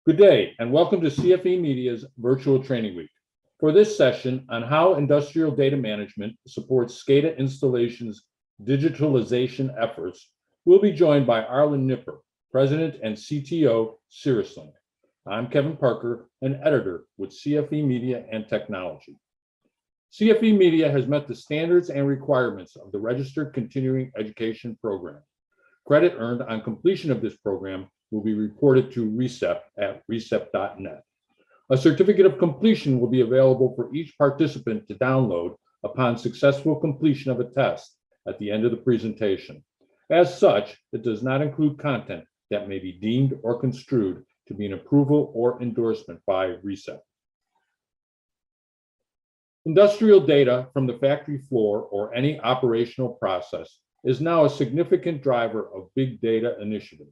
Good day, and welcome to CFE Media's Virtual Training Week. For this session on how industrial data management supports SCADA installations digitalization efforts, we'll be joined by Arlen Nipper, President and CTO, CirrusLink. I'm Kevin Parker, an editor with CFE Media and Technology. CFE Media has met the standards and requirements of the Registered Continuing Education Program. Credit earned on completion of this program will be reported to RECEP at recep.net. A certificate of completion will be available for each participant to download upon successful completion of a test at the end of the presentation. As such, it does not include content that may be deemed or construed to be an approval or endorsement by RECEP. Industrial data from the factory floor or any operational process is now a significant driver of big data initiatives.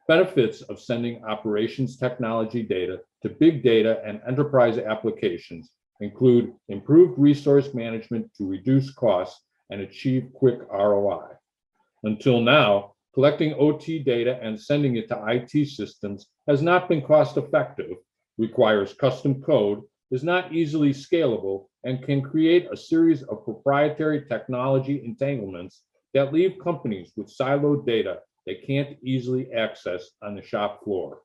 Benefits of sending operations technology data to big data and enterprise applications include improved resource management to reduce costs and achieve quick ROI. Until now, collecting OT data and sending it to IT systems has not been cost effective, requires custom code, is not easily scalable, and can create a series of proprietary technology entanglements that leave companies with siloed data they can't easily access on the shop floor.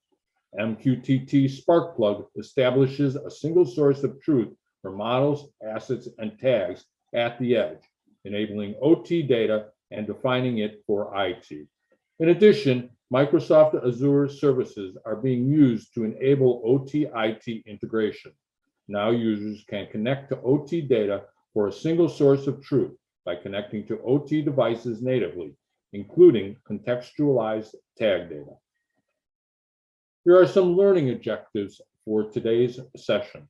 MQTT Sparkplug establishes a single source of truth for models, assets, and tags at the edge, enabling OT data and defining it for IT. In addition, Microsoft Azure services are being used to enable OT-IT integration. Now users can connect to OT data for a single source of truth by connecting to OT devices natively, including contextualized tag data. Here are some learning objectives for today's session.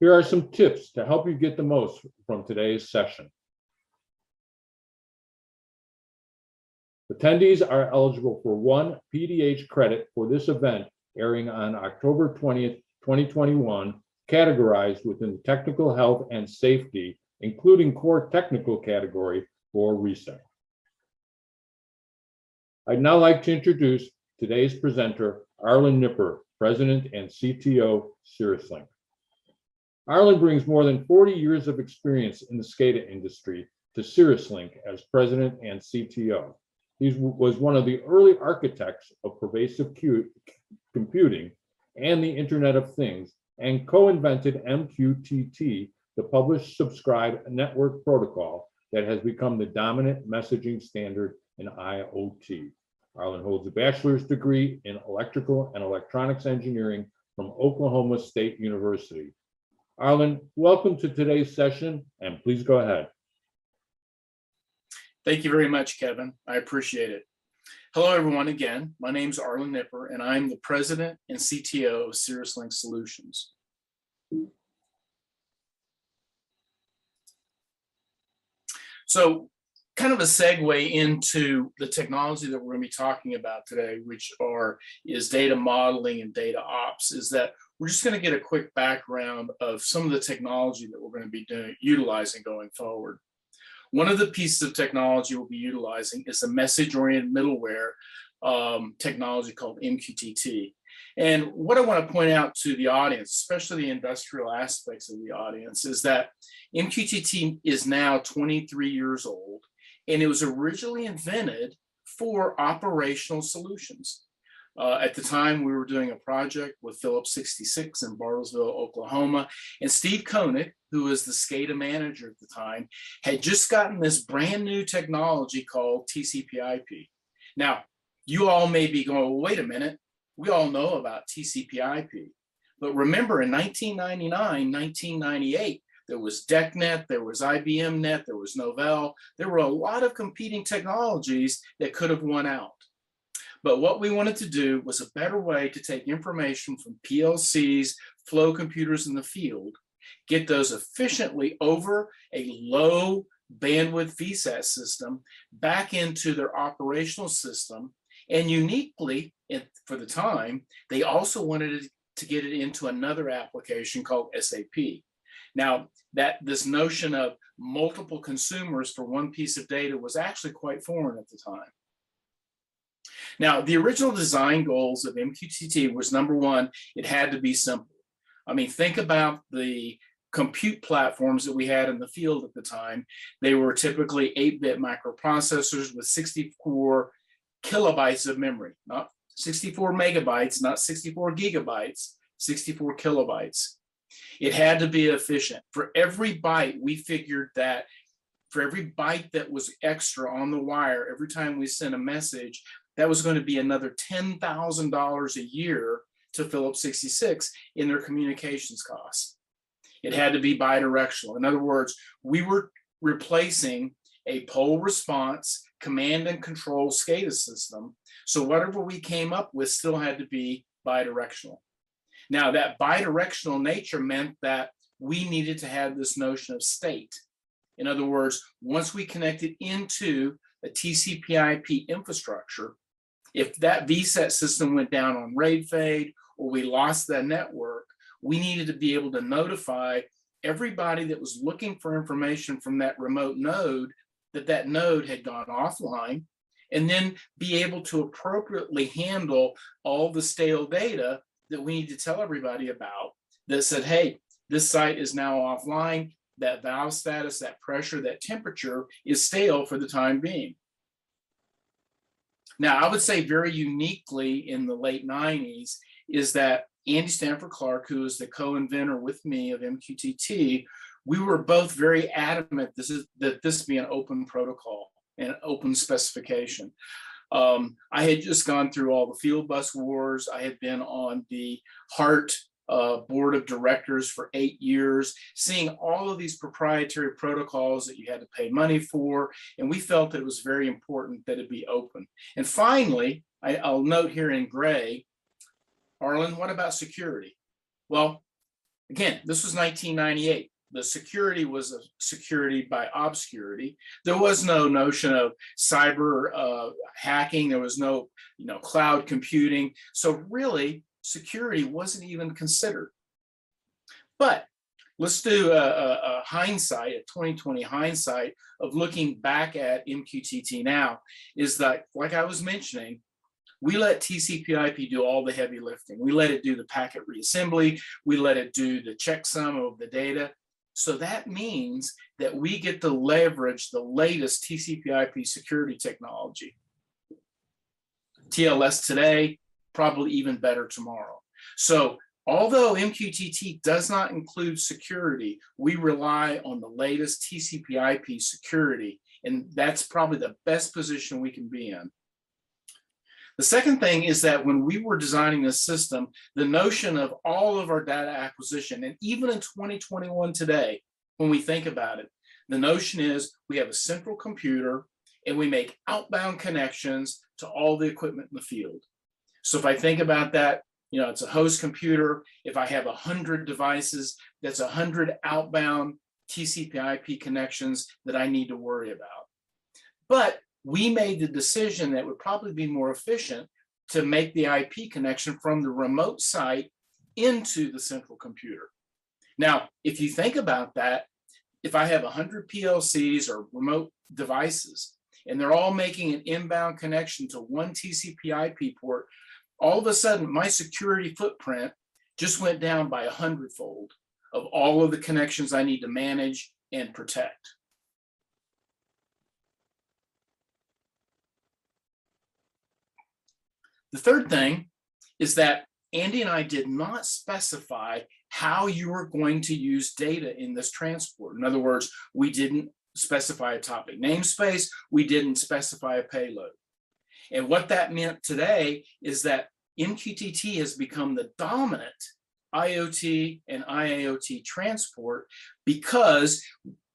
Here are some tips to help you get the most from today's session. Attendees are eligible for 1 PDH credit for this event airing on October 20th, 2021, categorized within the technical health and safety, including core technical category for RECEP. I'd now like to introduce today's presenter, Arlen Nipper, President and CTO, CirrusLink. Arlen brings more than 40 years of experience in the SCADA industry to CirrusLink as President and CTO. He was one of the early architects of pervasive computing and the Internet of Things, and co-invented MQTT, the publish subscribe network protocol that has become the dominant messaging standard in IoT. Arlen holds a bachelor's degree in electrical and electronics engineering from Oklahoma State University. Arlen, welcome to today's session, and please go ahead. Thank you very much, Kevin. I appreciate it. Hello, everyone. Again, my name is Arlen Nipper, and I'm the President and CTO of CirrusLink Solutions. So kind of a segue into the technology that we're going to be talking about today, which is data modeling and data ops, is that we're just going to get a quick background of some of the technology that we're going to be utilizing going forward. One of the pieces of technology we'll be utilizing is the message-oriented middleware technology called MQTT. And what I want to point out to the audience, especially the industrial aspects of the audience, is that MQTT is now 23 years old, and it was originally invented for operational solutions. At the time, we were doing a project with Phillips 66 in Bartlesville, Oklahoma, and Steve Koenig, who was the SCADA manager at the time, had just gotten this brand new technology called TCP/IP. Now, you all may be going, well, wait a minute, we all know about TCP/IP. But remember, in 1999, 1998, there was DECnet, there was IBM Net, there was Novell. There were a lot of competing technologies that could have won out. But what we wanted to do was a better way to take information from PLCs, flow computers in the field, get those efficiently over a low bandwidth VSAT system back into their operational system. And uniquely, for the time, they also wanted to get it into another application called SAP. Now, this notion of multiple consumers for one piece of data was actually quite foreign at the time. Now, the original design goals of MQTT was, number one, it had to be simple. I mean, think about the compute platforms that we had in the field at the time. They were typically 8-bit microprocessors with 64 kilobytes of memory, not 64 megabytes, not 64 gigabytes, 64 kilobytes. It had to be efficient. For every byte, we figured that for every byte that was extra on the wire, every time we sent a message, that was going to be another $10,000 a year to Phillips 66 in their communications costs. It had to be bidirectional. In other words, we were replacing a pole response command and control SCADA system. So whatever we came up with still had to be bidirectional. Now, that bidirectional nature meant that we needed to have this notion of state. In other words, once we connected into a TCP/IP infrastructure, if that VSAT system went down on RAID fade or we lost that network, we needed to be able to notify everybody that was looking for information from that remote node that that node had gone offline, and then be able to appropriately handle all the stale data that we need to tell everybody about that said, hey, this site is now offline, that valve status, that pressure, that temperature is stale for the time being. Now, I would say very uniquely in the late 90s is that Andy Stanford Clark, who is the co-inventor with me of MQTT, we were both very adamant that this be an open protocol and open specification. I had just gone through all the field bus wars. I had been on the HART board of directors for 8 years, seeing all of these proprietary protocols that you had to pay money for. And we felt that it was very important that it be open. And finally, I'll note here in gray, Arlen, what about security? Well, again, this was 1998. The security was a security by obscurity. There was no notion of cyber hacking. There was no, cloud computing. So really, security wasn't even considered. But let's do a hindsight, a 2020 hindsight of looking back at MQTT now, is that, like I was mentioning, we let TCP/IP do all the heavy lifting. We let it do the packet reassembly. We let it do the checksum of the data. So that means that we get to leverage the latest TCP/IP security technology. TLS today, probably even better tomorrow. So although MQTT does not include security, we rely on the latest TCP/IP security, and that's probably the best position we can be in. The second thing is that when we were designing this system, the notion of all of our data acquisition, and even in 2021 today, when we think about it, the notion is we have a central computer and we make outbound connections to all the equipment in the field. So if I think about that, it's a host computer. If I have 100 devices, that's 100 outbound TCP/IP connections that I need to worry about. But we made the decision that it would probably be more efficient to make the IP connection from the remote site into the central computer. Now, if you think about that, if I have 100 PLCs or remote devices, and they're all making an inbound connection to one TCP/IP port, all of a sudden my security footprint just went down by 100-fold of all of the connections I need to manage and protect. The third thing is that Andy and I did not specify how you were going to use data in this transport. In other words, we didn't specify a topic namespace, we didn't specify a payload. And what that meant today is that MQTT has become the dominant IoT and IIoT transport because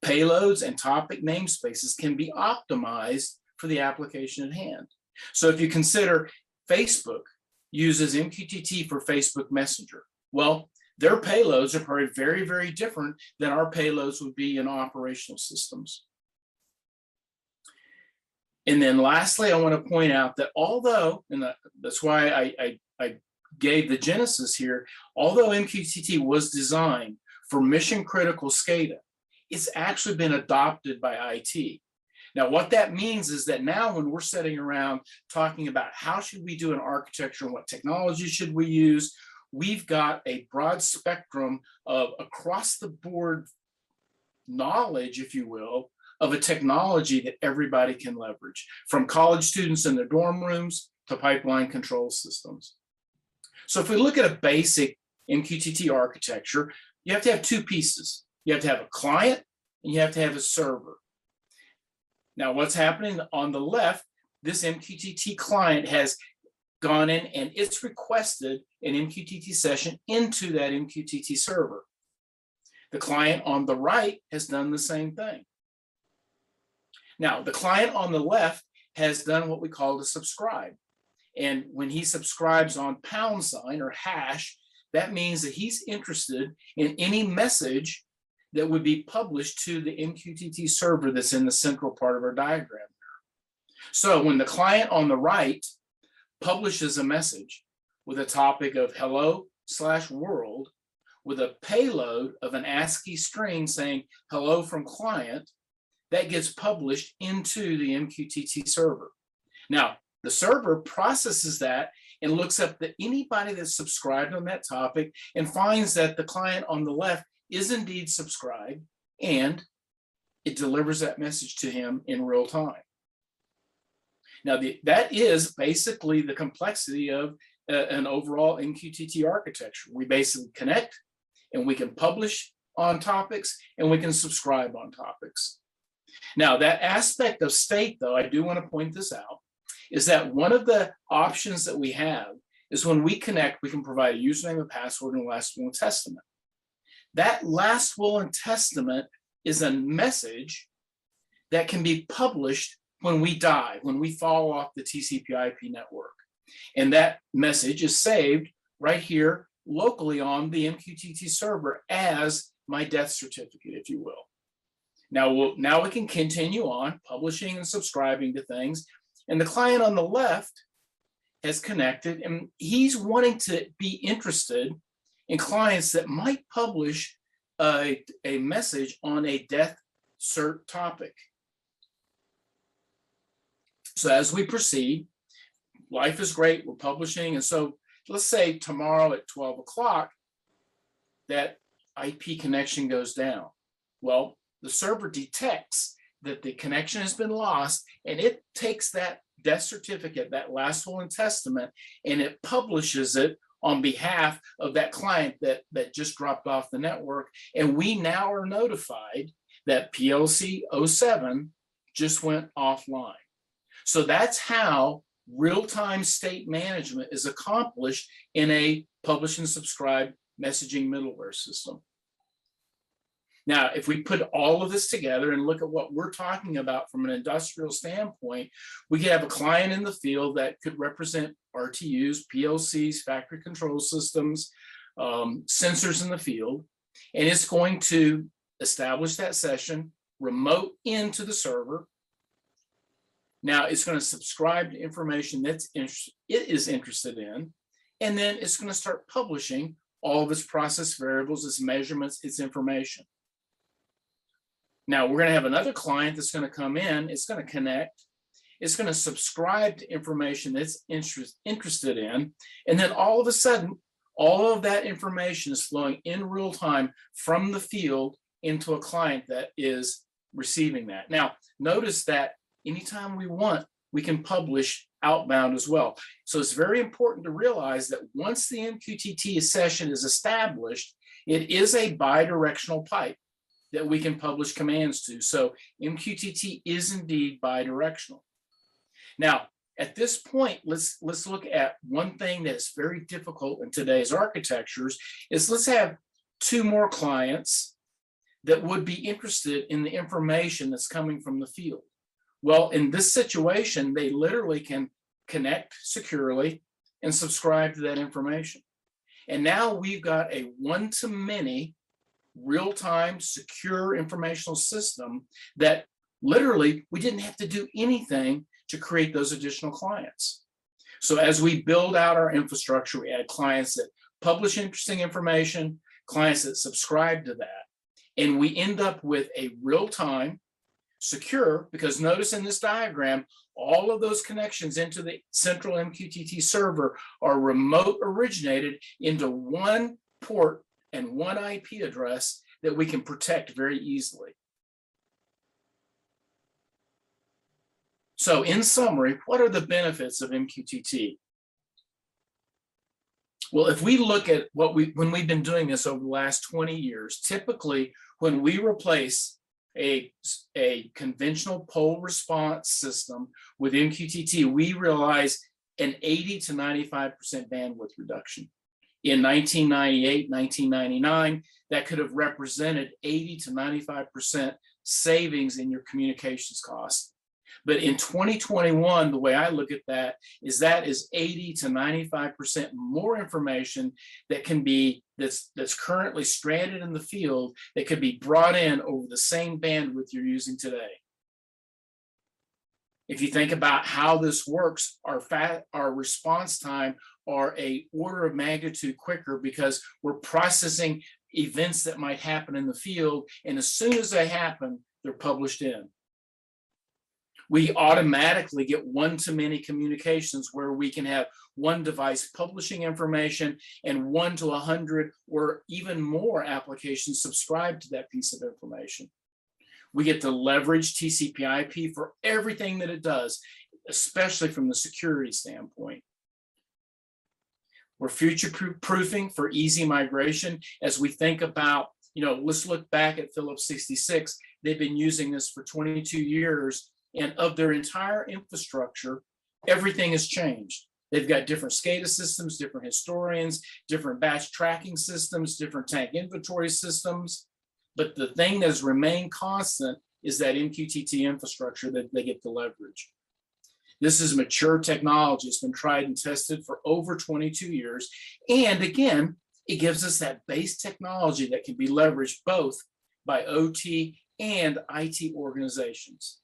payloads and topic namespaces can be optimized for the application at hand. So if you consider Facebook uses MQTT for Facebook Messenger, well, their payloads are probably very, very different than our payloads would be in operational systems. And then lastly, I want to point out that although, and that's why I gave the genesis here, although MQTT was designed for mission critical SCADA, it's actually been adopted by IT. Now, what that means is that now when we're sitting around talking about how should we do an architecture and what technology should we use, we've got a broad spectrum of across the board knowledge, if you will, of a technology that everybody can leverage, from college students in their dorm rooms to pipeline control systems. So if we look at a basic MQTT architecture, you have to have two pieces. You have to have a client and you have to have a server. Now, what's happening on the left, this MQTT client has gone in and it's requested an MQTT session into that MQTT server. The client on the right has done the same thing. Now, the client on the left has done what we call a subscribe. And when he subscribes on # or hash, that means that he's interested in any message that would be published to the MQTT server that's in the central part of our diagram. So when the client on the right publishes a message with a topic of hello/world with a payload of an ASCII string saying hello from client, that gets published into the MQTT server. Now, the server processes that and looks up anybody that's subscribed on that topic and finds that the client on the left is indeed subscribed, and it delivers that message to him in real time. Now, that is basically the complexity of an overall MQTT architecture. We basically connect and we can publish on topics and we can subscribe on topics. Now, that aspect of state, though, I do want to point this out, is that one of the options that we have is when we connect, we can provide a username, a password, and a last will and testament. That last will and testament is a message that can be published when we die, when we fall off the TCP/IP network. And that message is saved right here locally on the MQTT server as my death certificate, if you will. Now we can continue on publishing and subscribing to things. And the client on the left has connected, and he's wanting to be interested in clients that might publish a message on a death cert topic. So as we proceed, life is great, we're publishing. And so let's say tomorrow at 12 o'clock, that IP connection goes down. Well, the server detects that the connection has been lost, and it takes that death certificate, that last will and testament, and it publishes it on behalf of that client that just dropped off the network. And we now are notified that PLC 07 just went offline. So that's how real-time state management is accomplished in a publish and subscribe messaging middleware system. Now, if we put all of this together and look at what we're talking about from an industrial standpoint, we could have a client in the field that could represent RTUs, PLCs, factory control systems, sensors in the field, and it's going to establish that session, remote into the server. Now, it's going to subscribe to information that it is interested in, and then it's going to start publishing all of its process variables, its measurements, its information. Now, we're going to have another client that's going to come in, it's going to connect, it's going to subscribe to information that's interested in, and then all of a sudden, all of that information is flowing in real time from the field into a client that is receiving that. Now, notice that anytime we want, we can publish outbound as well. So it's very important to realize that once the MQTT session is established, it is a bidirectional pipe that we can publish commands to. So MQTT is indeed bidirectional. Now, at this point, let's look at one thing that's very difficult in today's architectures is let's have two more clients that would be interested in the information that's coming from the field. Well, in this situation, they literally can connect securely and subscribe to that information. And now we've got a one-to-many real-time secure informational system that literally we didn't have to do anything to create those additional clients. So as we build out our infrastructure, we add clients that publish interesting information, clients that subscribe to that, and we end up with a real-time secure, because notice in this diagram, all of those connections into the central MQTT server are remote originated into one port and one IP address that we can protect very easily. So in summary, what are the benefits of MQTT? Well, if we look at when we've been doing this over the last 20 years, typically when we replace a conventional poll response system with MQTT, we realize an 80 to 95% bandwidth reduction. In 1998, 1999, that could have represented 80 to 95% savings in your communications costs. But in 2021, the way I look at that is 80 to 95% more information that can be, that's currently stranded in the field, that could be brought in over the same bandwidth you're using today. If you think about how this works, our response time are an order of magnitude quicker because we're processing events that might happen in the field, and as soon as they happen, they're published in. We automatically get one-to-many communications where we can have one device publishing information and 1 to 100 or even more applications subscribe to that piece of information. We get to leverage TCP/IP for everything that it does, especially from the security standpoint. We're future-proofing for easy migration as we think about, let's look back at Phillips 66. They've been using this for 22 years. And of their entire infrastructure, everything has changed. They've got different SCADA systems, different historians, different batch tracking systems, different tank inventory systems. But the thing that has remained constant is that MQTT infrastructure that they get to leverage. This is mature technology. It's been tried and tested for over 22 years. And again, it gives us that base technology that can be leveraged both by OT and IT organizations.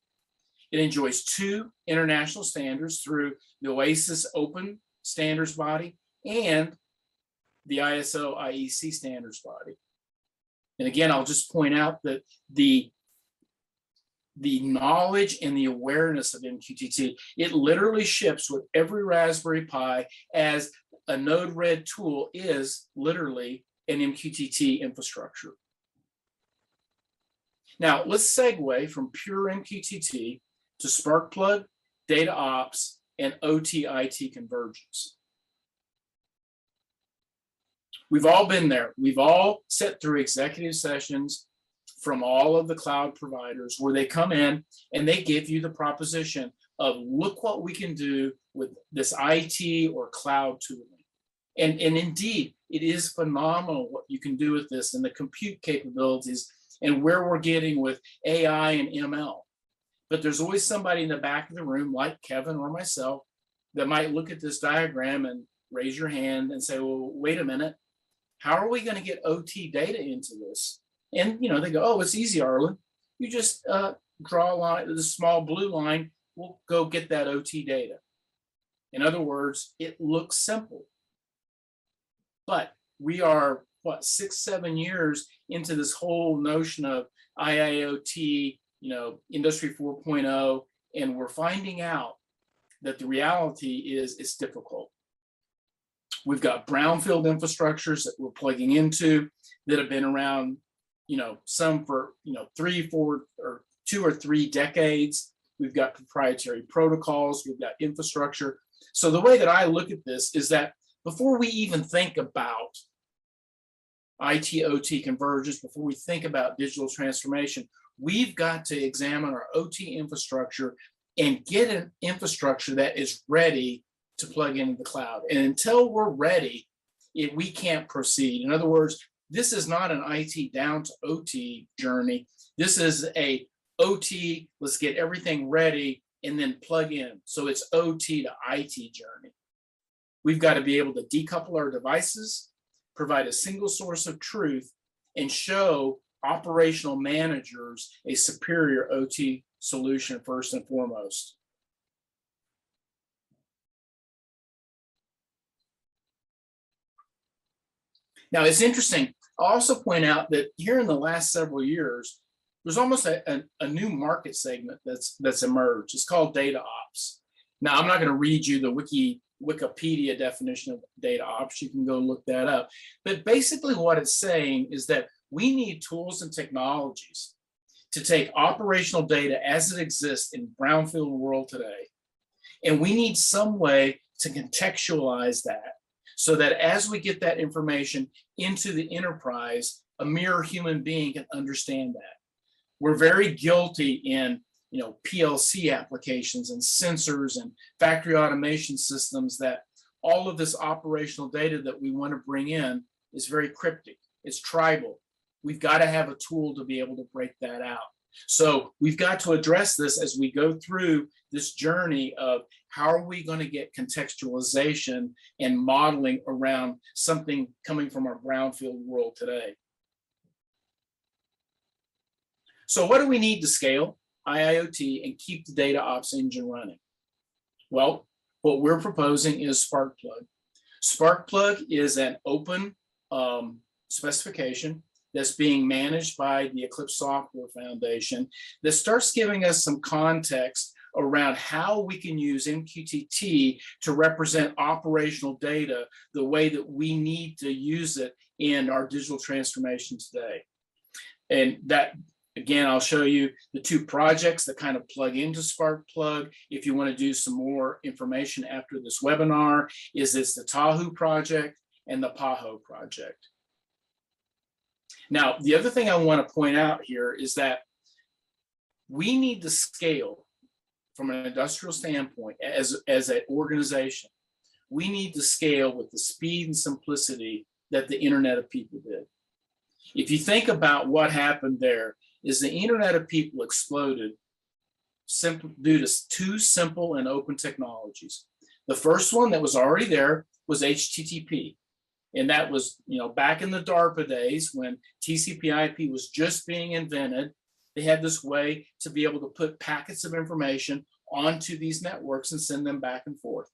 It enjoys 2 international standards through the OASIS Open Standards Body and the ISO IEC Standards Body. And again, I'll just point out that the knowledge and the awareness of MQTT, it literally ships with every Raspberry Pi, as a Node-RED tool is literally an MQTT infrastructure. Now, let's segue from pure MQTT to Sparkplug, data ops, and OT-IT convergence. We've all been there. We've all sat through executive sessions from all of the cloud providers where they come in and they give you the proposition of, look what we can do with this IT or cloud tooling. And indeed, it is phenomenal what you can do with this and the compute capabilities and where we're getting with AI and ML. But there's always somebody in the back of the room, like Kevin or myself, that might look at this diagram and raise your hand and say, well, wait a minute, how are we going to get OT data into this? And they go, oh, it's easy, Arlen. You just draw a line, the small blue line, we'll go get that OT data. In other words, it looks simple. But we are, 6-7 years into this whole notion of IIoT, Industry 4.0, and we're finding out that the reality is it's difficult. We've got brownfield infrastructures that we're plugging into that have been around, some for 3, 4, or 2 or 3 decades. We've got proprietary protocols, we've got infrastructure. So the way that I look at this is that before we even think about IT-OT convergence, before we think about digital transformation, we've got to examine our OT infrastructure and get an infrastructure that is ready to plug into the cloud. And until we're ready, we can't proceed. In other words, this is not an IT down to OT journey. This is a OT, let's get everything ready and then plug in. So it's OT to IT journey. We've got to be able to decouple our devices, provide a single source of truth, and show operational managers a superior OT solution first and foremost. Now, it's interesting. I'll also point out that here in the last several years, there's almost a new market segment that's emerged. It's called data ops. Now, I'm not going to read you the Wikipedia definition of data ops. You can go look that up. But basically what it's saying is that we need tools and technologies to take operational data as it exists in brownfield world today. And we need some way to contextualize that so that as we get that information into the enterprise, a mere human being can understand that. We're very guilty in PLC applications and sensors and factory automation systems that all of this operational data that we want to bring in is very cryptic. It's tribal. We've got to have a tool to be able to break that out. So we've got to address this as we go through this journey of how are we going to get contextualization and modeling around something coming from our brownfield world today. So what do we need to scale IIoT and keep the data ops engine running? Well, what we're proposing is Sparkplug. Sparkplug is an open specification that's being managed by the Eclipse Software Foundation that starts giving us some context around how we can use MQTT to represent operational data the way that we need to use it in our digital transformation today. And that, again, I'll show you the two projects that kind of plug into Sparkplug. If you want to do some more information after this webinar, is this the Tahoe project and the PAHO project. Now, the other thing I want to point out here is that we need to scale from an industrial standpoint as an organization. We need to scale with the speed and simplicity that the Internet of People did. If you think about what happened there, is the Internet of People exploded simply due to two simple and open technologies. The first one that was already there was HTTP. And that was, back in the DARPA days when TCP/IP was just being invented. They had this way to be able to put packets of information onto these networks and send them back and forth.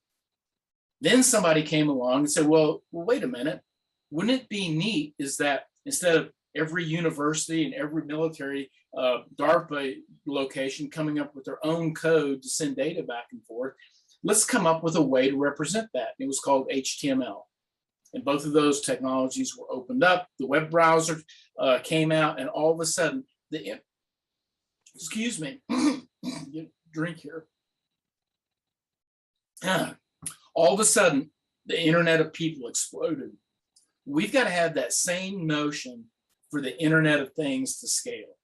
Then somebody came along and said, well, wait a minute. Wouldn't it be neat is that instead of every university and every military DARPA location coming up with their own code to send data back and forth, let's come up with a way to represent that. It was called HTML. And both of those technologies were opened up. The web browser came out, and all of a sudden, excuse me, drink here. All of a sudden, the Internet of People exploded. We've got to have that same notion for the Internet of Things to scale.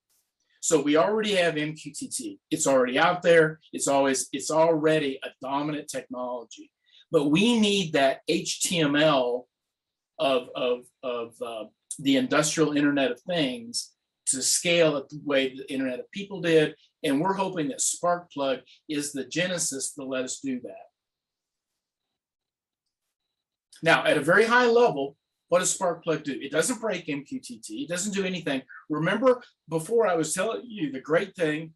So we already have MQTT. It's already out there. It's already a dominant technology. But we need that HTML of the industrial Internet of Things to scale it the way the Internet of People did. And we're hoping that Sparkplug is the genesis to let us do that. Now, at a very high level, what does Sparkplug do? It doesn't break MQTT. It doesn't do anything. Remember, before I was telling you the great thing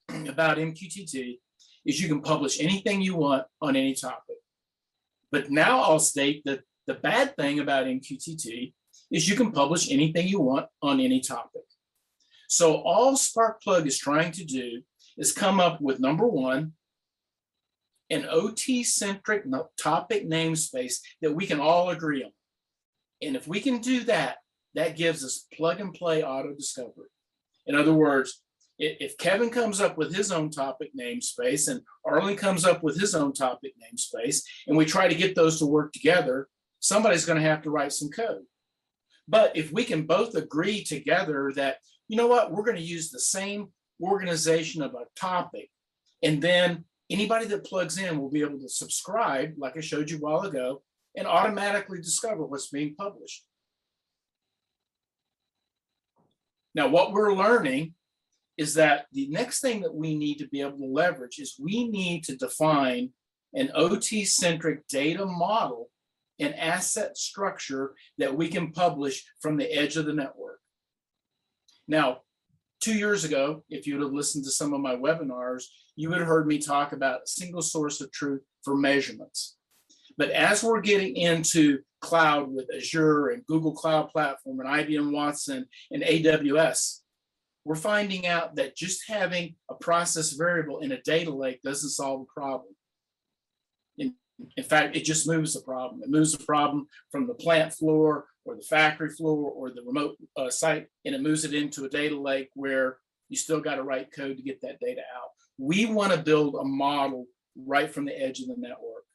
about MQTT is you can publish anything you want on any topic. But now I'll state that the bad thing about MQTT is you can publish anything you want on any topic. So all Sparkplug is trying to do is come up with, number one, an OT-centric topic namespace that we can all agree on. And if we can do that, that gives us plug and play auto discovery. In other words, if Kevin comes up with his own topic namespace and Arlen comes up with his own topic namespace, and we try to get those to work together, somebody's going to have to write some code. But if we can both agree together that, you know what, we're going to use the same organization of a topic, and then anybody that plugs in will be able to subscribe, like I showed you a while ago, and automatically discover what's being published. Now, what we're learning is that the next thing that we need to be able to leverage is we need to define an OT-centric data model and asset structure that we can publish from the edge of the network. Now, 2 years ago, if you would have listened to some of my webinars, you would have heard me talk about a single source of truth for measurements. But as we're getting into cloud with Azure and Google Cloud Platform and IBM Watson and AWS, we're finding out that just having a process variable in a data lake doesn't solve the problem. In fact, it just moves the problem. It moves the problem from the plant floor or the factory floor or the remote site, and it moves it into a data lake where you still got to write code to get that data out. We want to build a model right from the edge of the network.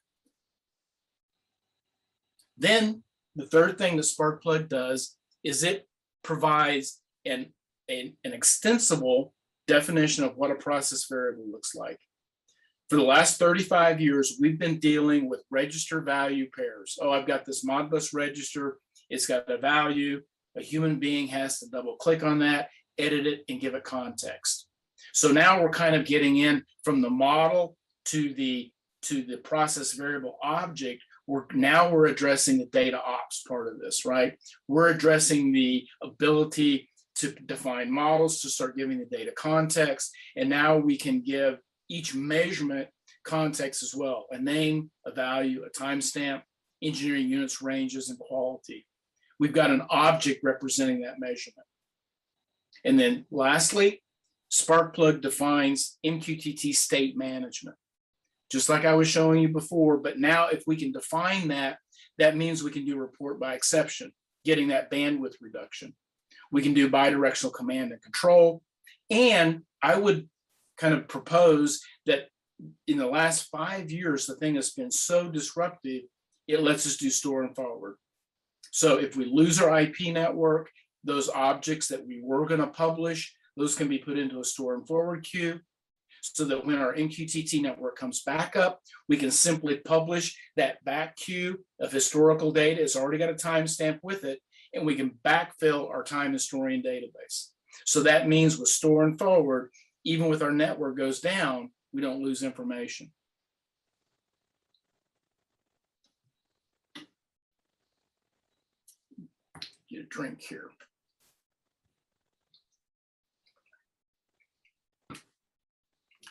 Then the third thing that Sparkplug does is it provides an extensible definition of what a process variable looks like. For the last 35 years, we've been dealing with register value pairs. Oh, I've got this Modbus register. It's got a value. A human being has to double click on that, edit it, and give it context. So now we're kind of getting in from the model to the process variable object. We're addressing the data ops part of this, right? We're addressing the ability to define models, to start giving the data context. And now we can give each measurement context as well: a name, a value, a timestamp, engineering units, ranges, and quality. We've got an object representing that measurement. And then lastly, Sparkplug defines MQTT state management, just like I was showing you before. But now if we can define that, that means we can do report by exception, getting that bandwidth reduction. We can do bidirectional command and control. And I would kind of propose that in the last 5 years, the thing has been so disruptive, it lets us do store and forward. So if we lose our IP network, those objects that we were going to publish, those can be put into a store and forward queue, so that when our MQTT network comes back up, we can simply publish that back queue of historical data. It's already got a timestamp with it, and we can backfill our time historian database. So that means with store and forward, even with our network goes down, we don't lose information. Get a drink here.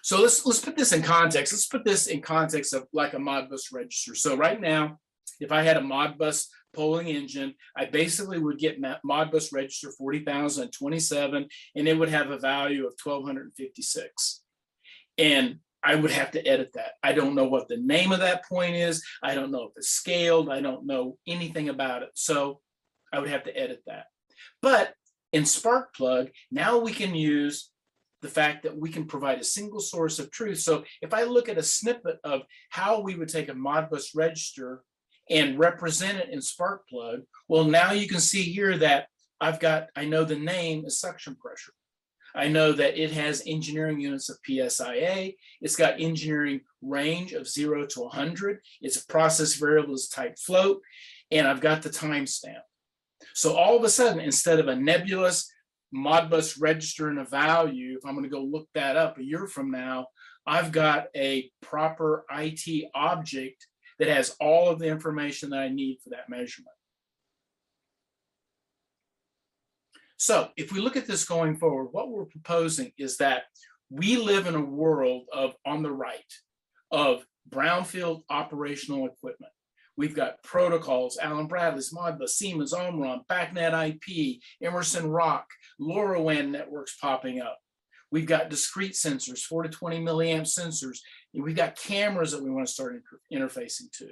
So let's put this in context. Let's put this in context of like a Modbus register. So right now, if I had a Modbus polling engine, I basically would get Modbus register 40,027, and it would have a value of 1,256. And I would have to edit that. I don't know what the name of that point is. I don't know if it's scaled. I don't know anything about it. So I would have to edit that. But in Sparkplug, now we can use the fact that we can provide a single source of truth. So if I look at a snippet of how we would take a Modbus register and represent it in Sparkplug, well, now you can see here that I know the name is suction pressure. I know that it has engineering units of PSIA. It's got engineering range of 0 to 100. Its process variable is type float, and I've got the timestamp. So all of a sudden, instead of a nebulous Modbus register and a value, if I'm going to go look that up a year from now, I've got a proper IT object that has all of the information that I need for that measurement. So if we look at this going forward, what we're proposing is that we live in a world of, on the right, of brownfield operational equipment. We've got protocols, Allen Bradley's, Modbus, Siemens, Omron, BACnet IP, Emerson Rock, LoRaWAN networks popping up. We've got discrete sensors, 4 to 20 milliamp sensors. And we've got cameras that we want to start interfacing to.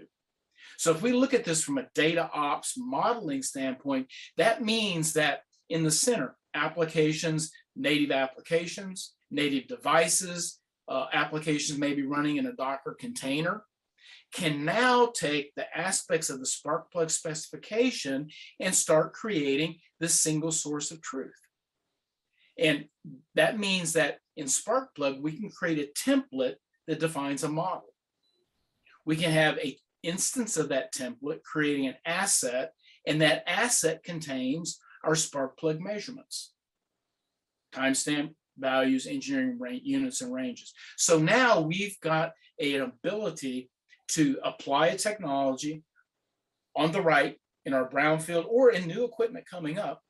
So if we look at this from a data ops modeling standpoint, that means that in the center, applications, native devices, applications maybe running in a Docker container, can now take the aspects of the Sparkplug specification and start creating this single source of truth. And that means that in Sparkplug, we can create a template that defines a model. We can have an instance of that template creating an asset, and that asset contains our Sparkplug measurements, timestamp, values, engineering units, and ranges. So now we've got an ability to apply a technology on the right in our brownfield or in new equipment coming up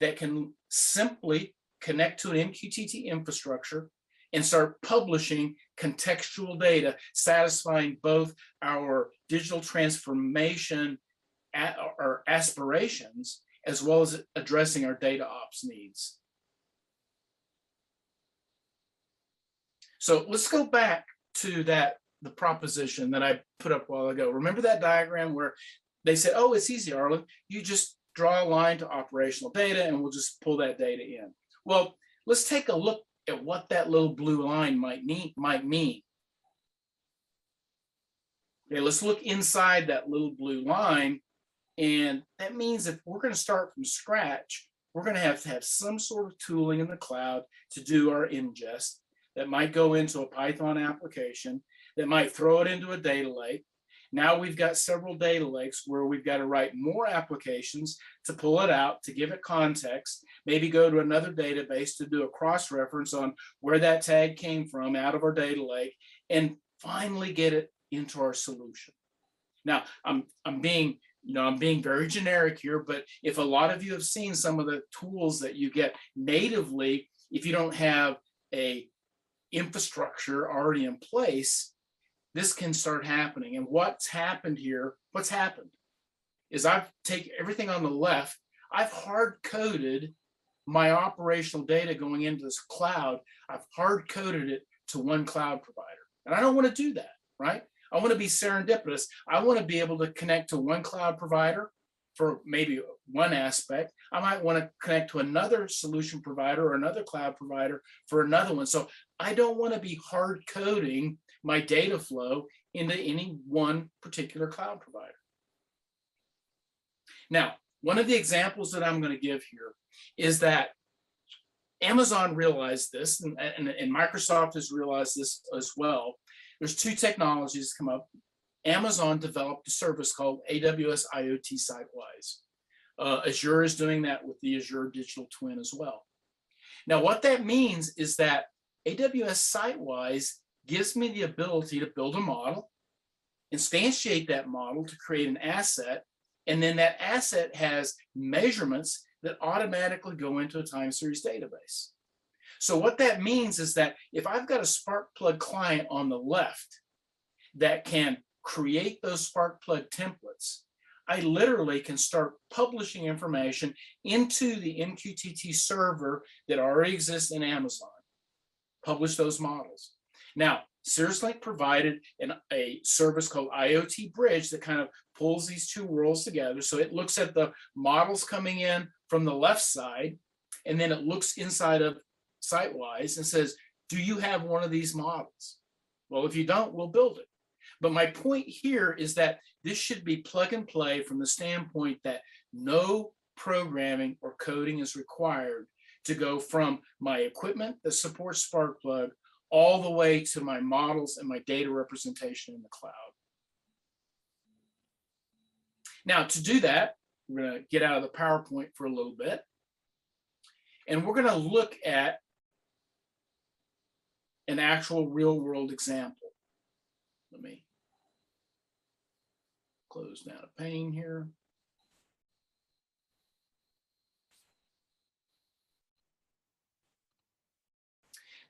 that can simply connect to an MQTT infrastructure and start publishing contextual data, satisfying both our digital transformation or aspirations, as well as addressing our data ops needs. So let's go back to the proposition that I put up a while ago. Remember that diagram where they said, oh, it's easy, Arlen. You just draw a line to operational data and we'll just pull that data in. Well, let's take a look at what that little blue line might mean. Okay, let's look inside that little blue line. And that means if we're going to start from scratch, we're going to have some sort of tooling in the cloud to do our ingest that might go into a Python application, that might throw it into a data lake. Now we've got several data lakes where we've got to write more applications to pull it out, to give it context, maybe go to another database to do a cross-reference on where that tag came from out of our data lake, and finally get it into our solution. Now, I'm being very generic here, but if a lot of you have seen some of the tools that you get natively, if you don't have a infrastructure already in place, this can start happening. And what's happened is I've taken everything on the left, I've hard-coded my operational data going into this cloud. I've hard-coded it to one cloud provider. And I don't want to do that, right? I want to be serendipitous. I want to be able to connect to one cloud provider for maybe one aspect. I might want to connect to another solution provider or another cloud provider for another one. So I don't want to be hard coding my data flow into any one particular cloud provider. Now, one of the examples that I'm going to give here is that Amazon realized this, and Microsoft has realized this as well. There's two technologies come up. Amazon developed a service called AWS IoT Sitewise. Azure is doing that with the Azure Digital Twin as well. Now, what that means is that AWS Sitewise gives me the ability to build a model, instantiate that model to create an asset, and then that asset has measurements that automatically go into a time series database. So what that means is that if I've got a Sparkplug client on the left that can create those Sparkplug templates, I literally can start publishing information into the MQTT server that already exists in Amazon, publish those models. Now, CirrusLink provided a service called IoT Bridge that kind of pulls these two worlds together. So it looks at the models coming in from the left side, and then it looks inside of Sitewise and says, do you have one of these models? Well, if you don't, we'll build it. But my point here is that this should be plug and play from the standpoint that no programming or coding is required to go from my equipment that supports Sparkplug all the way to my models and my data representation in the cloud. Now, to do that, we're going to get out of the PowerPoint for a little bit, and we're going to look at an actual real-world example. Let me close down a pane here.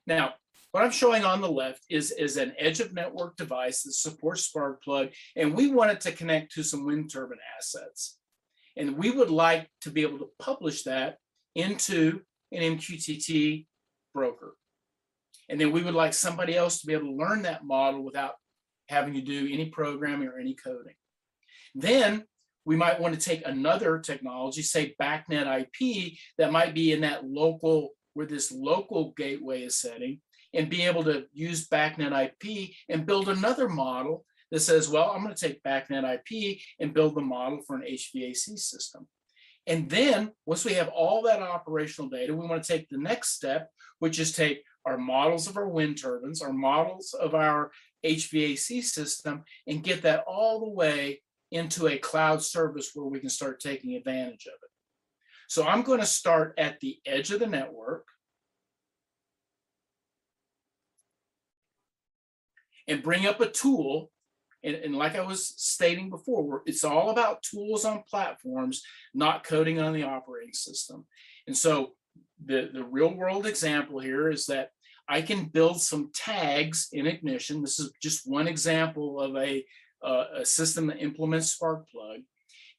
Now, what I'm showing on the left is an edge of network device that supports Sparkplug, and we want it to connect to some wind turbine assets. And we would like to be able to publish that into an MQTT broker. And then we would like somebody else to be able to learn that model without having to do any programming or any coding. Then we might want to take another technology, say BACnet IP, that might be in that local, where this local gateway is setting, and be able to use BACnet IP and build another model that says, well, I'm going to take BACnet IP and build the model for an HVAC system. And then once we have all that operational data, we want to take the next step, which is take our models of our wind turbines, our models of our HVAC system, and get that all the way into a cloud service where we can start taking advantage of it. So I'm going to start at the edge of the network and bring up a tool. And like I was stating before, it's all about tools on platforms, not coding on the operating system. And so the real world example here is that I can build some tags in Ignition. This is just one example of a system that implements Sparkplug.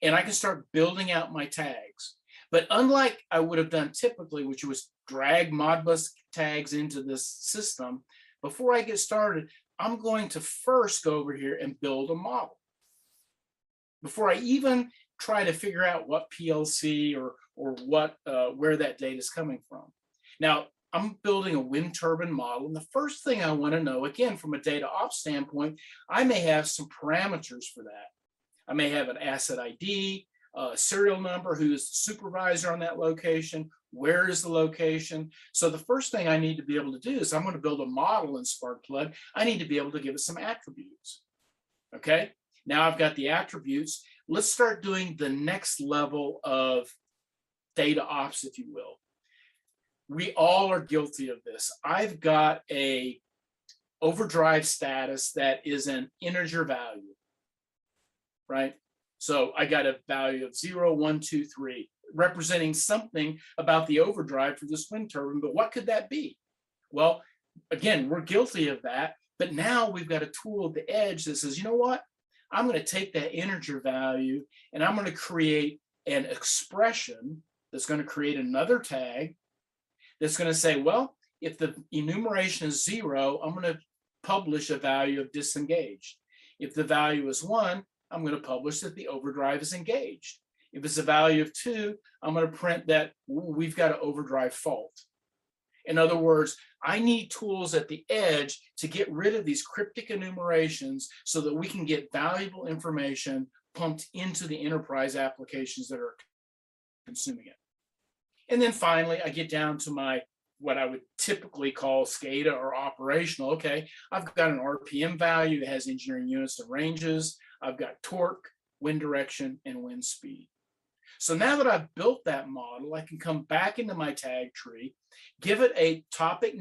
And I can start building out my tags. But unlike I would have done typically, which was drag Modbus tags into this system, before I get started, I'm going to first go over here and build a model. Before I even try to figure out what PLC or what where that data is coming from. Now, I'm building a wind turbine model, and the first thing I want to know, again, from a data ops standpoint, I may have some parameters for that. I may have an asset ID, a serial number, who is the supervisor on that location, where is the location. So the first thing I need to be able to do is, I'm going to build a model in Sparkplug. I need to be able to give it some attributes. Okay, now I've got the attributes. Let's start doing the next level of data ops, if you will. We all are guilty of this. I've got a overdrive status that is an integer value, right? So I got a value of 0, 1, 2, 3, representing something about the overdrive for this wind turbine. But what could that be? Well, again, we're guilty of that. But now we've got a tool at the edge that says, you know what? I'm going to take that integer value and I'm going to create an expression that's going to create another tag that's going to say, well, if the enumeration is 0, I'm going to publish a value of disengaged. If the value is 1, I'm going to publish that the overdrive is engaged. If it's a value of 2, I'm going to print that we've got an overdrive fault. In other words, I need tools at the edge to get rid of these cryptic enumerations so that we can get valuable information pumped into the enterprise applications that are consuming it. And then finally, I get down to my, what I would typically call SCADA or operational. Okay, I've got an RPM value that has engineering units and ranges. I've got torque, wind direction, and wind speed. So now that I've built that model, I can come back into my tag tree, give it a topic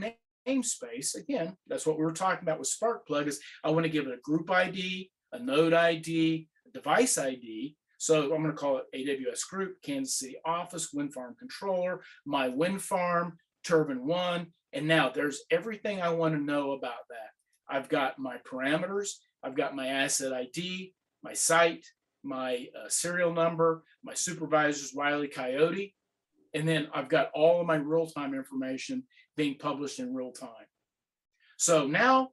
namespace. Again, that's what we were talking about with Sparkplug, is I want to give it a group ID, a node ID, a device ID. So I'm going to call it AWS Group, Kansas City Office, Wind Farm Controller, my wind farm, Turbine 1. And now there's everything I want to know about that. I've got my parameters, I've got my asset ID, my site, my serial number, my supervisor's Wile E. Coyote, and then I've got all of my real-time information being published in real time. So now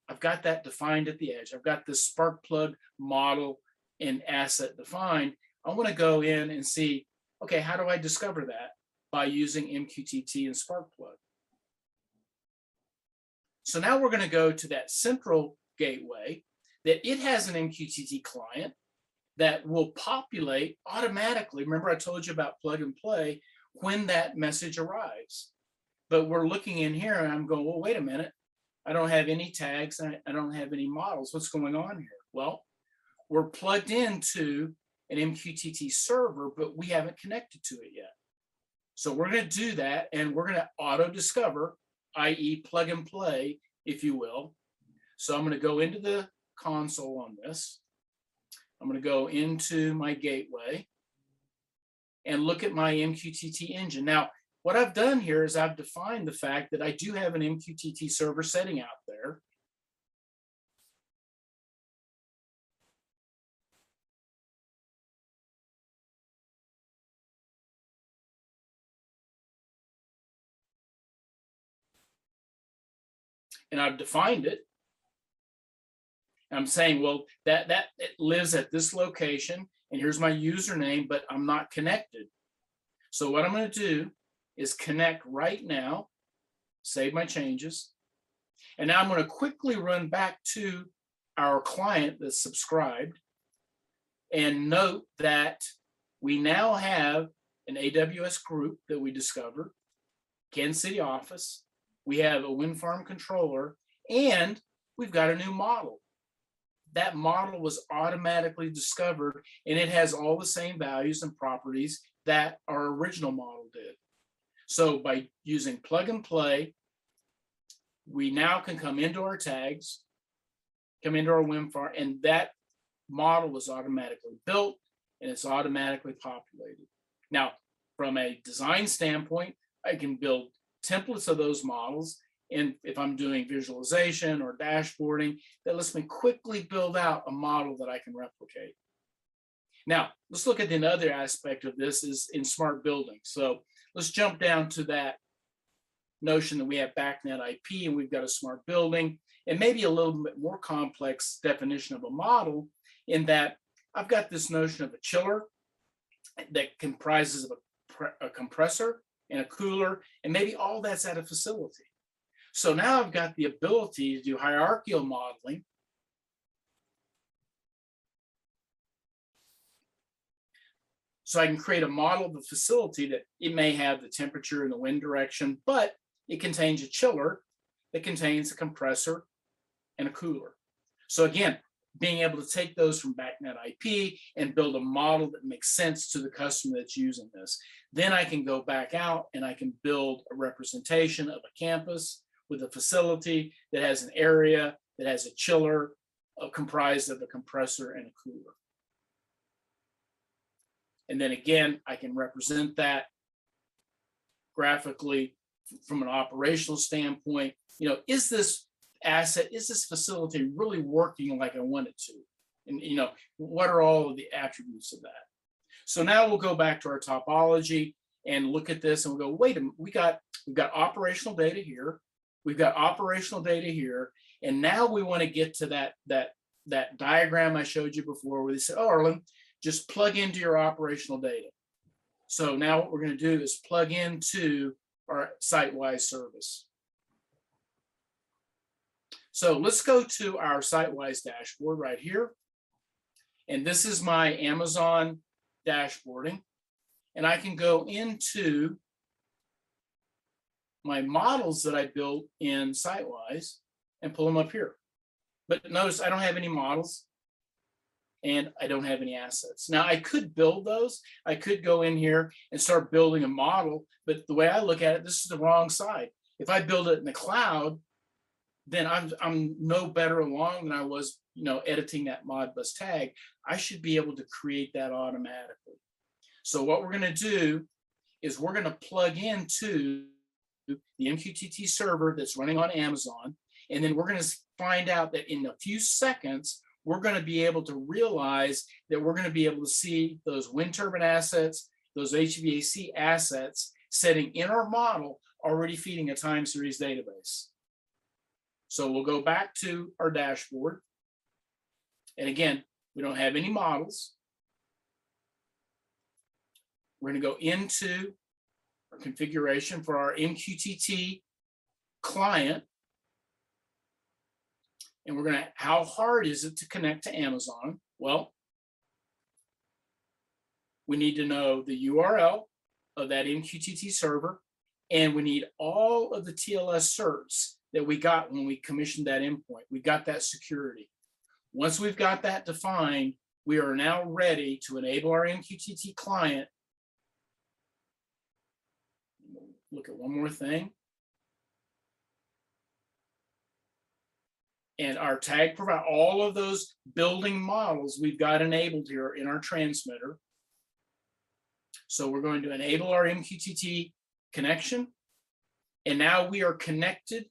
I've got that defined at the edge. I've got this Sparkplug model and asset defined. I want to go in and see, okay, how do I discover that? By using MQTT and Sparkplug. So now we're going to go to that central gateway, that it has an MQTT client that will populate automatically. Remember, I told you about plug and play when that message arrives. But we're looking in here and I'm going, well, wait a minute. I don't have any tags. I don't have any models. What's going on here? Well, we're plugged into an MQTT server, but we haven't connected to it yet. So we're going to do that, and we're going to auto discover, i.e. plug and play, if you will. So I'm going to go into the console on this. I'm going to go into my gateway and look at my MQTT engine. Now, what I've done here is I've defined the fact that I do have an MQTT server setting out there. And I've defined it. I'm saying, well, that it lives at this location, and here's my username, but I'm not connected. So what I'm going to do is connect right now, save my changes, and now I'm going to quickly run back to our client that's subscribed and note that we now have an AWS group that we discovered, Kansas City Office, we have a wind farm controller, and we've got a new model. That model was automatically discovered, and it has all the same values and properties that our original model did. So by using plug and play, we now can come into our tags, come into our wind farm, and that model was automatically built and it's automatically populated. Now, from a design standpoint, I can build templates of those models. And if I'm doing visualization or dashboarding, that lets me quickly build out a model that I can replicate. Now, let's look at another aspect of this is in smart building. So let's jump down to that notion that we have BACnet IP and we've got a smart building, and maybe a little bit more complex definition of a model in that I've got this notion of a chiller that comprises of a compressor and a cooler, and maybe all that's at a facility. So now I've got the ability to do hierarchical modeling. So I can create a model of a facility that it may have the temperature and the wind direction, but it contains a chiller that contains a compressor and a cooler. So again, being able to take those from BACnet IP and build a model that makes sense to the customer that's using this. Then I can go back out and I can build a representation of a campus with a facility that has an area that has a chiller comprised of a compressor and a cooler. And then again, I can represent that graphically from an operational standpoint. You know, is this asset, is this facility really working like I want it to? And you know, what are all of the attributes of that? So now we'll go back to our topology and look at this and we'll go, wait a minute, we've got operational data here, we've got operational data here, and now we want to get to that diagram I showed you before where they said, oh, Arlen, just plug into your operational data. So now what we're going to do is plug into our site-wise service. So let's go to our site-wise dashboard right here. And this is my Amazon dashboarding. And I can go into my models that I built in SiteWise and pull them up here. But notice I don't have any models and I don't have any assets. Now I could build those. I could go in here and start building a model, but the way I look at it, this is the wrong side. If I build it in the cloud, then I'm no better along than I was, you know, editing that Modbus tag. I should be able to create that automatically. So what we're going to do is we're going to plug into the MQTT server that's running on Amazon, and then we're going to find out that in a few seconds, we're going to be able to realize that we're going to be able to see those wind turbine assets, those HVAC assets sitting in our model already feeding a time series database. So we'll go back to our dashboard. And again, we don't have any models. We're going to go into our configuration for our MQTT client. And we're going to, how hard is it to connect to Amazon? Well, we need to know the URL of that MQTT server, and we need all of the TLS certs that we got when we commissioned that endpoint. We got that security. Once we've got that defined, we are now ready to enable our MQTT client. Look at one more thing. And our tag provide all of those building models we've got enabled here in our transmitter. So we're going to enable our MQTT connection. And now we are connected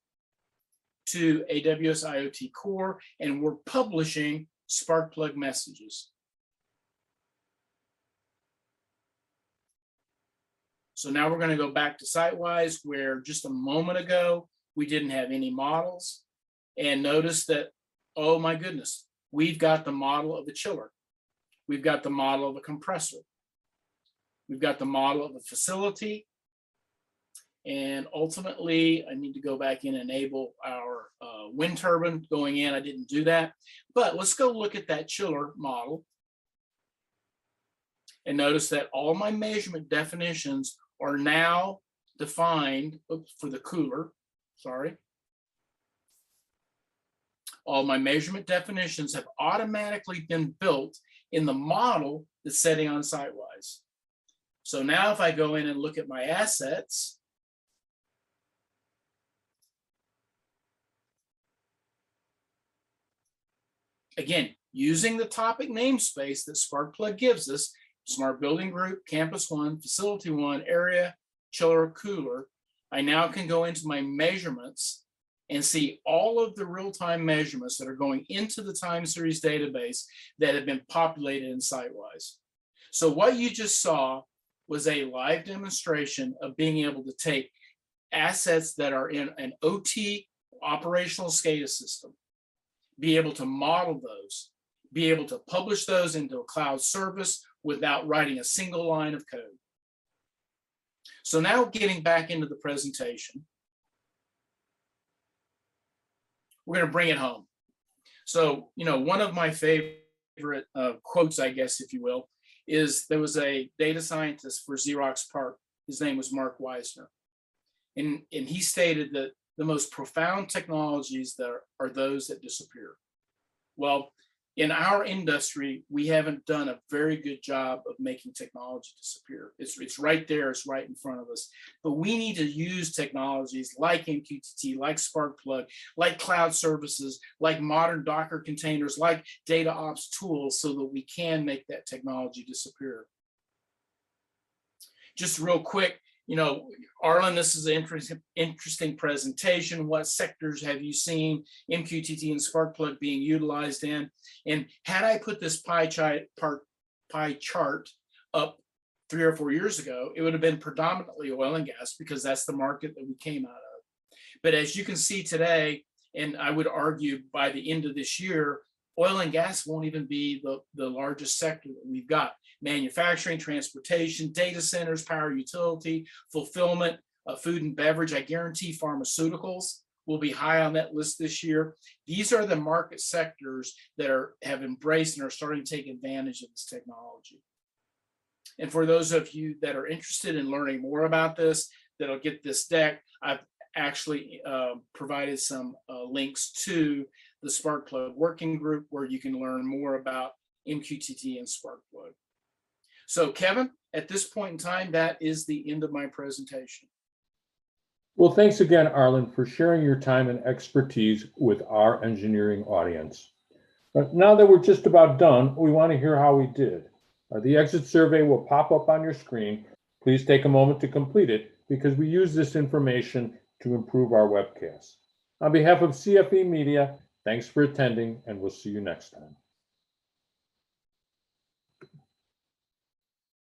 to AWS IoT Core, and we're publishing Sparkplug messages. So now we're going to go back to SiteWise, where just a moment ago, we didn't have any models. And notice that, oh my goodness, we've got the model of the chiller. We've got the model of a compressor. We've got the model of a facility. And ultimately, I need to go back in and enable our wind turbine going in. I didn't do that. But let's go look at that chiller model. And notice that all my measurement definitions are now defined for the cooler. Sorry. All my measurement definitions have automatically been built in the model that's setting on SiteWise. So now if I go in and look at my assets, again, using the topic namespace that Sparkplug gives us, Smart Building Group, Campus 1, Facility 1, Area, Chiller, Cooler, I now can go into my measurements and see all of the real-time measurements that are going into the time series database that have been populated in SiteWise. So what you just saw was a live demonstration of being able to take assets that are in an OT operational SCADA system, be able to model those, be able to publish those into a cloud service without writing a single line of code. So now getting back into the presentation, we're going to bring it home. So, one of my favorite quotes, I guess, if you will, is there was a data scientist for Xerox PARC. His name was Mark Weisner. And he stated that the most profound technologies that are those that disappear. Well, in our industry, we haven't done a very good job of making technology disappear. It's right there, it's right in front of us. But we need to use technologies like MQTT, like Sparkplug, like cloud services, like modern Docker containers, like data ops tools, so that we can make that technology disappear. Just real quick, Arlen, this is an interesting presentation. What sectors have you seen MQTT and Sparkplug being utilized in? And had I put this pie chart up 3 or 4 years ago, it would have been predominantly oil and gas, because that's the market that we came out of. But as you can see today, and I would argue by the end of this year, oil and gas won't even be the largest sector that we've got. Manufacturing, transportation, data centers, power utility, fulfillment, food and beverage. I guarantee pharmaceuticals will be high on that list this year. These are the market sectors that have embraced and are starting to take advantage of this technology. And for those of you that are interested in learning more about this, that'll get this deck, I've actually provided some links to the Sparkplug working group, where you can learn more about MQTT and Sparkplug. So Kevin, at this point in time, that is the end of my presentation. Well, thanks again, Arlen, for sharing your time and expertise with our engineering audience. But now that we're just about done, we want to hear how we did. The exit survey will pop up on your screen. Please take a moment to complete it, because we use this information to improve our webcast. On behalf of CFE Media, thanks for attending, and we'll see you next time.